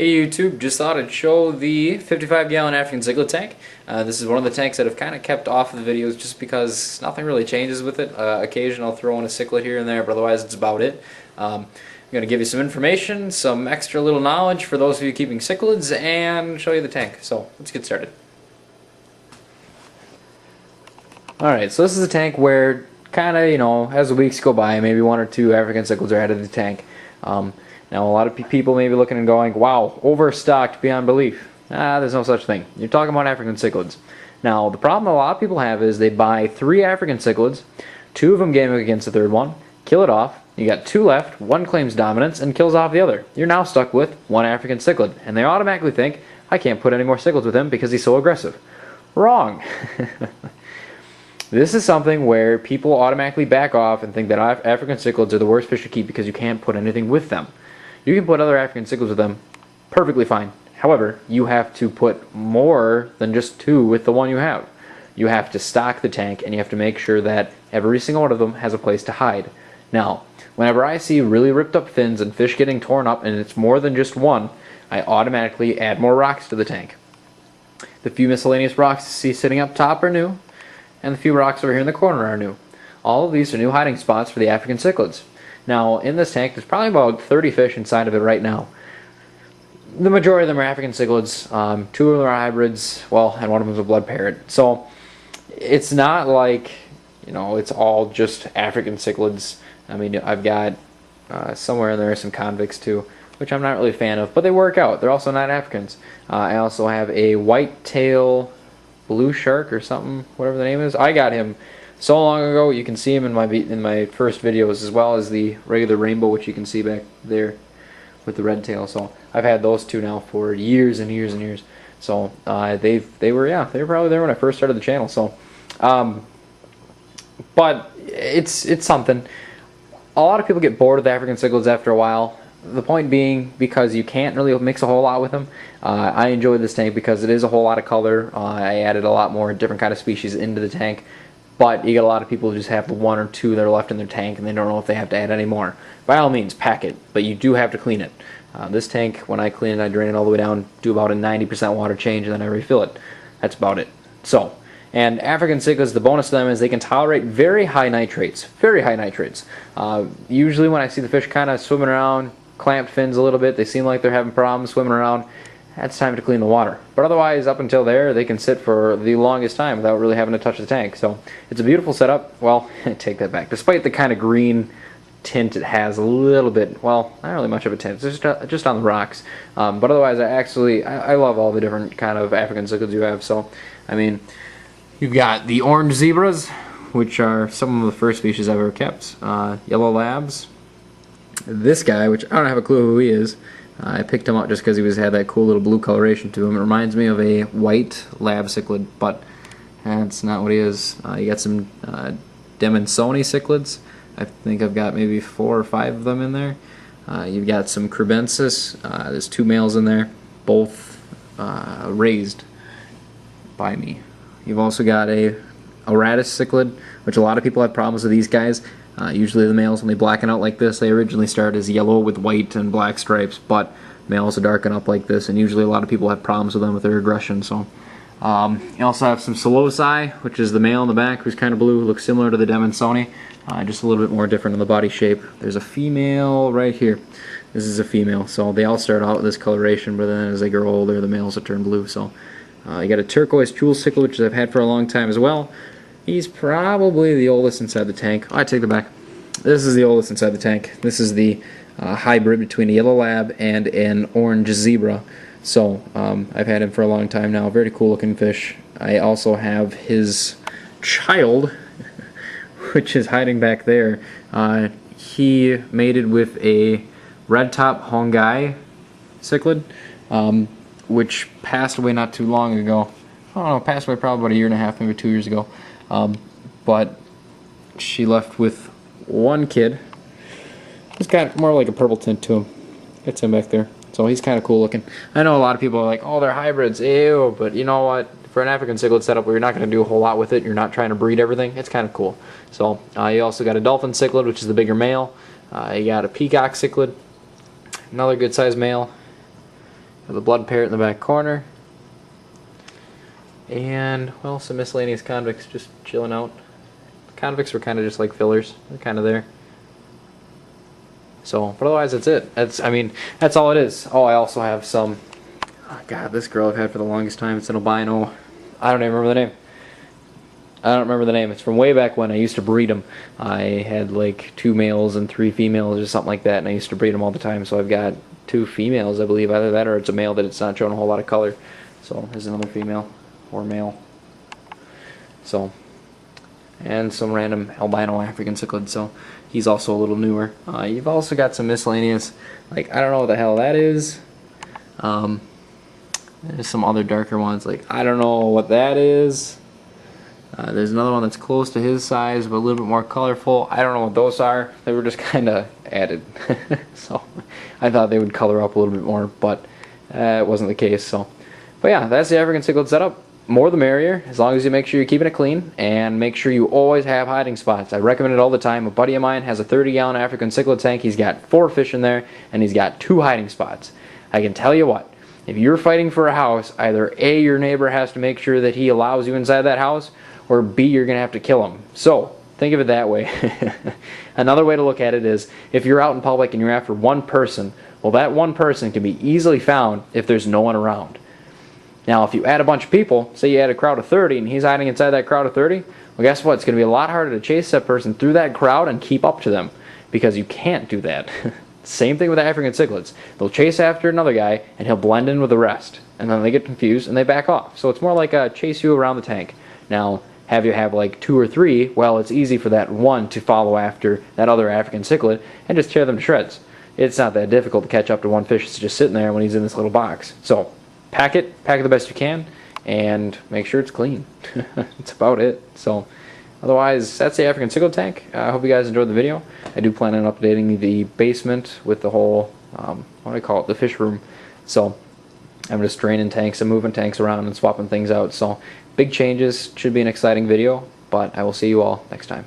Hey YouTube, just thought I'd show the 55-gallon African Cichlid tank. This is one of the tanks that I've kind of kept off of the videos just because nothing really changes with it. Occasionally I'll throw in a cichlid here and there, but otherwise it's about it. I'm going to give you some information, some extra little knowledge for those of you keeping cichlids, and show you the tank. So let's get started. Alright, so this is a tank where kind of, as the weeks go by, maybe one or two African cichlids are added to the tank. Now, a lot of people may be looking and going, wow, overstocked beyond belief. There's no such thing. You're talking about African cichlids. Now, the problem a lot of people have is they buy 3 African cichlids, 2 of them game against the third one, kill it off, you got 2 left, one claims dominance and kills off the other. You're now stuck with 1 African cichlid, and they automatically think, I can't put any more cichlids with him because he's so aggressive. Wrong. This is something where people automatically back off and think that African cichlids are the worst fish to keep because you can't put anything with them. You can put other African cichlids with them perfectly fine. However, you have to put more than just 2 with the one you have. You have to stock the tank and you have to make sure that every single one of them has a place to hide. Now, whenever I see really ripped up fins and fish getting torn up and it's more than just one, I automatically add more rocks to the tank. The few miscellaneous rocks you see sitting up top are new, and the few rocks over here in the corner are new. All of these are new hiding spots for the African cichlids. Now, in this tank, there's probably about 30 fish inside of it right now. The majority of them are African cichlids. 2 of them are hybrids, well, and one of them is a blood parrot. So, it's not like, it's all just African cichlids. I mean, I've got somewhere in there some convicts too, which I'm not really a fan of, but they work out. They're also not Africans. I also have a white-tail blue shark or something, whatever the name is. I got him so long ago. You can see him in my first videos, as well as the regular rainbow, which you can see back there with the red tail. So I've had those 2 now for years and years and years. So they were probably there when I first started the channel. So, but it's something. A lot of people get bored of the African cichlids after a while. The point being, because you can't really mix a whole lot with them. I enjoy this tank because it is a whole lot of color. I added a lot more different kind of species into the tank. But you get a lot of people who just have the 1 or 2 that are left in their tank and they don't know if they have to add any more. By all means, pack it, but you do have to clean it. This tank, when I clean it, I drain it all the way down, do about a 90% water change, and then I refill it. That's about it. So, and African cichlids, the bonus to them is they can tolerate very high nitrates. Very high nitrates. Usually when I see the fish kind of swimming around, clamped fins a little bit, they seem like they're having problems swimming around, that's time to clean the water. But otherwise, up until there, they can sit for the longest time without really having to touch the tank. So it's a beautiful setup. Well, take that back. Despite the kind of green tint it has a little bit, well, not really much of a tint, it's just on the rocks. But otherwise, I love all the different kind of African cichlids you have. So, I mean, you've got the orange zebras, which are some of the first species I've ever kept. Yellow labs. This guy, which I don't have a clue who he is. I picked him up just because he had that cool little blue coloration to him. It reminds me of a white lab cichlid, but that's not what he is. You got some Demonsoni cichlids. I think I've got maybe 4 or 5 of them in there. You've got some Crebensis. There's 2 males in there, both raised by me. You've also got a Oratus cichlid, which a lot of people have problems with these guys. Usually the males, when they blacken out like this, they originally start as yellow with white and black stripes, but males will darken up like this, and usually a lot of people have problems with them with their aggression. So, you also have some Solosi, which is the male in the back, who's kind of blue, looks similar to the Demonsoni, just a little bit more different in the body shape. There's a female right here. This is a female, so they all start out with this coloration, but then as they grow older, the males will turn blue. So, you got a turquoise jewel cichlid, which I've had for a long time as well. He's probably the oldest inside the tank. Oh, I take that back. This is the oldest inside the tank. This is the hybrid between a yellow lab and an orange zebra. So I've had him for a long time now. Very cool looking fish. I also have his child, which is hiding back there. He mated with a red top Hongai cichlid, which passed away not too long ago. I don't know, passed away probably about a year and a half, maybe 2 years ago. But she left with 1 kid. He's got more like a purple tint to him. That's him back there. So he's kind of cool looking. I know a lot of people are like, oh, they're hybrids, ew. But you know what? For an African cichlid setup where you're not going to do a whole lot with it, you're not trying to breed everything, it's kind of cool. So you also got a dolphin cichlid, which is the bigger male. You got a peacock cichlid, another good sized male. The blood parrot in the back corner. And, well, some miscellaneous convicts just chilling out. Convicts were kind of just like fillers. They're kind of there. So, but otherwise that's it. I mean, that's all it is. Oh, I also have some, oh God, this girl I've had for the longest time. It's an albino. I don't even remember the name. I don't remember the name. It's from way back when I used to breed them. I had like 2 males and 3 females or something like that, and I used to breed them all the time. So I've got 2 females, I believe. Either that or it's a male that it's not showing a whole lot of color. So there's another female or male. So, and some random albino African cichlid. So he's also a little newer. You've also got some miscellaneous, like I don't know what the hell that is. There's some other darker ones, like I don't know what that is. There's another one that's close to his size but a little bit more colorful. I don't know what those are. They were just kind of added. So I thought they would color up a little bit more, but it wasn't the case. So, but yeah, that's the African cichlid setup. More the merrier, as long as you make sure you're keeping it clean and make sure you always have hiding spots. I recommend it all the time. A buddy of mine has a 30-gallon African cichlid tank. He's got 4 fish in there and he's got 2 hiding spots. I can tell you what, if you're fighting for a house, either A, your neighbor has to make sure that he allows you inside that house, or B, you're going to have to kill him. So think of it that way. Another way to look at it is if you're out in public and you're after one person, well, that one person can be easily found if there's no one around. Now, if you add a bunch of people, say you add a crowd of 30 and he's hiding inside that crowd of 30, well, guess what? It's going to be a lot harder to chase that person through that crowd and keep up to them because you can't do that. Same thing with the African cichlids. They'll chase after another guy and he'll blend in with the rest. And then they get confused and they back off. So it's more like a chase you around the tank. Now, have you have like 2 or 3, well, it's easy for that one to follow after that other African cichlid and just tear them to shreds. It's not that difficult to catch up to one fish that's just sitting there when he's in this little box. So pack it the best you can, and make sure it's clean. That's about it. So otherwise, that's the African cichlid tank. I hope you guys enjoyed the video. I do plan on updating the basement with the whole, what do I call it, the fish room. So I'm just draining tanks and moving tanks around and swapping things out. So big changes, should be an exciting video, but I will see you all next time.